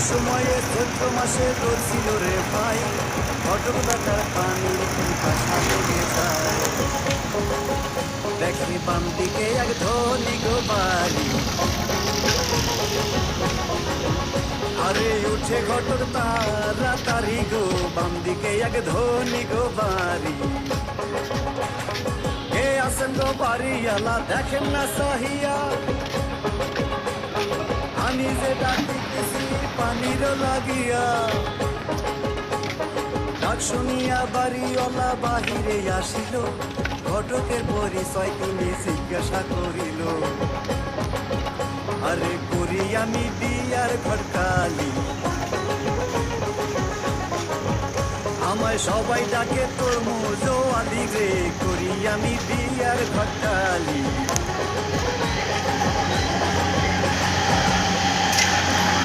সময়ে চৈত্র মাসে রোদ ছিল রে ভাই, ঘটক দাদার পানির পিপাসা লেগে যায়। দেখি বাম দিকে এক ধনী গো বাড়ি, আরে উঠে ঘটক তাড়াতাড়ি গো, বাম দিকে এক ধনী গো বাড়ি। কে আসেন গো বাড়িওয়ালা দেখেন না সহিয়া, আমি যে ডাকিতেছি পানির লাগিয়া। ডাক শুনিয়া বাড়িওয়ালা বাহিরে আসিল, ঘটকের পরিচয় তিনি জিজ্ঞাসা করিল। আরে করি আমি বিয়ার ঘটকালি, আমায় সবাই ডাকে তরমুজ আলি রে, করি আমি বিয়ার ঘটকালি।